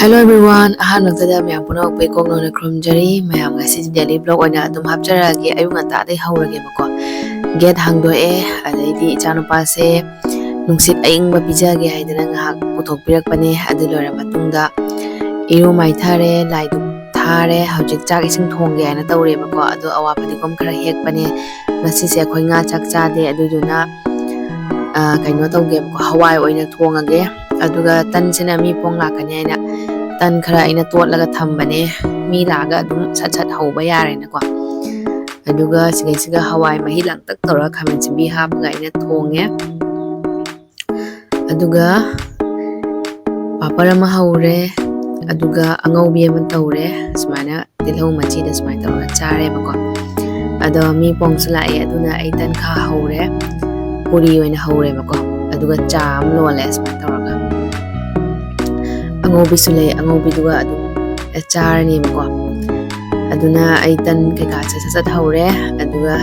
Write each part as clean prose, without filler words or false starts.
Hello everyone, ahanoktada mayam puno pe kokno na krumjari mayam ngasi daily vlog oina adum hapjarage ayu ngata dai haurage bako get hangdo adaidi ichanupa se nungsit aingba bijage haidana ngahak puthok pirakpane adu lora matungda iru maithare laidu thare hojik chak ising thongge ana tawre bako adu awapadi kom khara hekpane ngasi se khoi nga chak chade aduduna kaino tawge bako hawai oina thongage aduga tan sina mi pong lakani aina tan khara aina totlaga thambane mi laga adum sat sat hauba yare na ko aduga siga hawai mahi langtak tora khamen simbi hapga aina thonge aduga papara ma haure aduga angaubi ama tawre sumana tilhau machi da sumai tora chare bako ado mi pong sulae aduna ai tan kha haure puri oina haure bako aduga cha am lole sumai tora angobi sule angobi duga adu charani bako aduna ai tan kai ka sat haure aduga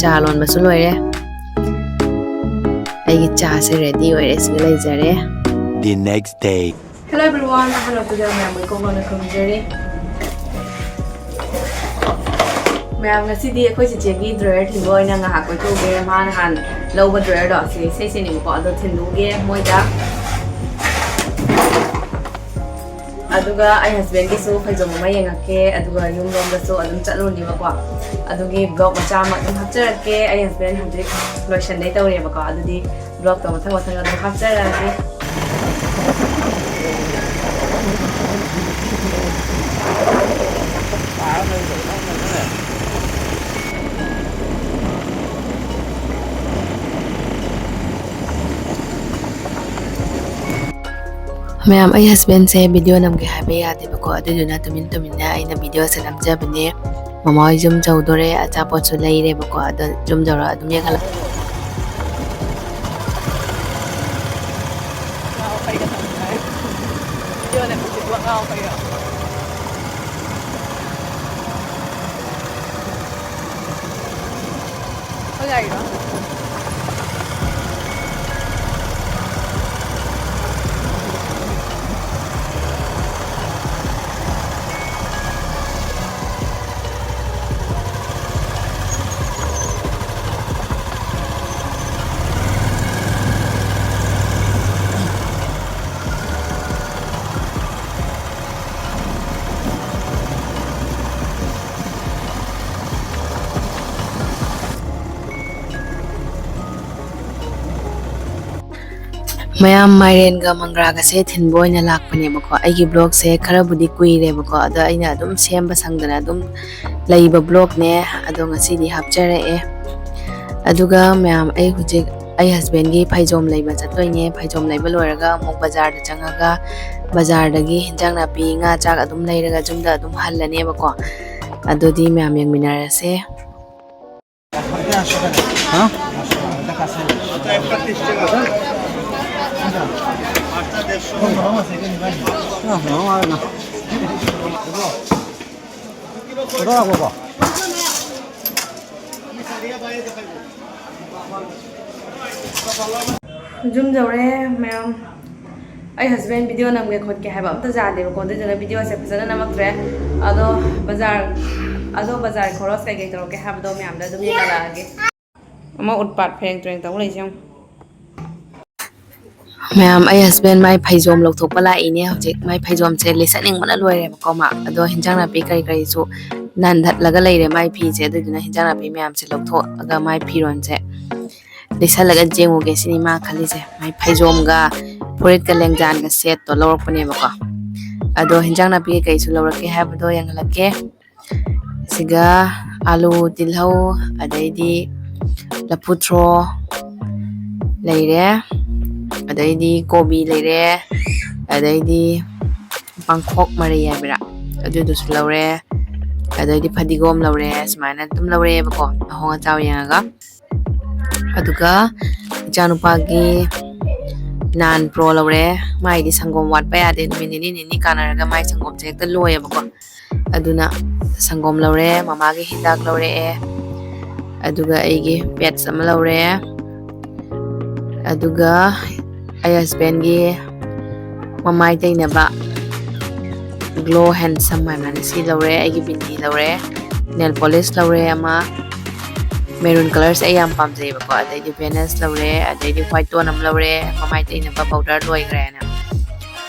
cha lon basu loire ai gi cha se ready oire singalai jare the next day. Hello everyone, hello to them I'm going on a journey. Ma'am ngasi di akhoi si chegi drawer thingoi na nga ko to ge man han low ba drawer do se ni ko ado thindu ge moi da aduga ai husband ge so phai jom ma yengake aduga yum rom da so adum chatlo ni ba ko adugi vlog macha ma dum hapcharake ai husband handrik lotion dai tawre ba ko adudi vlog to mathang adum hapcharake mayam ai husband se video namge habe yade bako aduduna tumin na aina video se namjabane mama jum jawdore acha pochu laire bako adu jum jawra adum yagala mayam mairen ga mangra ga se thinboi na lakpane bako aigi blog se khara budi kuire bako ado aina adum semba sangdana adum laiba blog ne ado ngasi di hapchare aduga mayam ai hujik ai husband gi phaijom laiba chattoine phaijom laiba loraga mok bazar da changaga bazar dagi hinjang na pi nga chak adum leiraga jumda adum hallane bako adodi mayam yengminara se ha Jum jawre ma'am ai husband video namge khot ke haba amta ja de ko de jana video se phasana namaktre ado bazar khoros kai toro ke haba do ma'am da dum yala age ama utpat pheng treng tong lai jong mayam ai husband mai phaijom lokthok pala ine hojik mai phaijom se listening mana loire ko ma ado hinjang na pi kai su nan that laga leire mai phi je aduna hinjang na pi mayam se lokthok aga mai phiron se lisa laga jengu ge cinema khali se mai phaijom ga purit ka lengjan ga set to lorok pane ba ko ado hinjang na pi kai su lorok ke ha do yang lake siga alu tilhau adaidi laputro leire adaidi kobi leire adaidi bangkok maria bra adudu su lore adaidi phadigom lore smaina tum lore bako ahonga chaw yanga aduga janupa gi nan pro lore mai di sangom wat pa yade ni kanaraga mai sangom che ta loye bako aduna sangom lore mama gi hindak lore aduga aigi pet sam lore aduga ai husband gi mamai tainaba glow handsome haibana si lawre aigi bindi lawre nail polish lawre ama maroon color se ayam pamjai ba ko adai Venus lawre adai white tone am lawre mamai tai na powder loigre na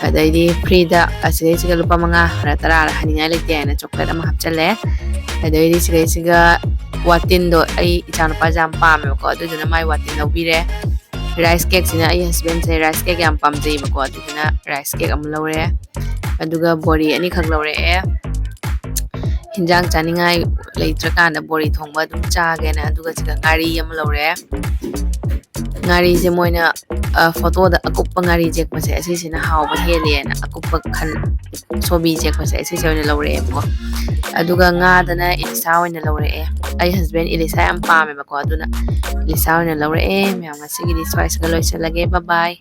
adai free da asai siga lupa manga ra tara ra haningai lekte na chocolate ama hapchale adai siga watin do ai ichana pa jam pam ko adu jana mai watin lawbire rice cake sina ai husband se rice cake yam pamjai ba ko adu jana rice cake am lawre aduga bori ani khak lawre hinjang chaningai leitraka na bori thongba dum chage na aduga siga ngari am lawre ngari je moina photo da akup ngari jek pase asi sina hawba hele na akup khan sobi jek pase asi sina lawre ko aduga nga dana ilisa oina lawre ai husband ilisa am pame ba ko aduna ilisa oina lawre me am sigiri swice ga loisalage bye bye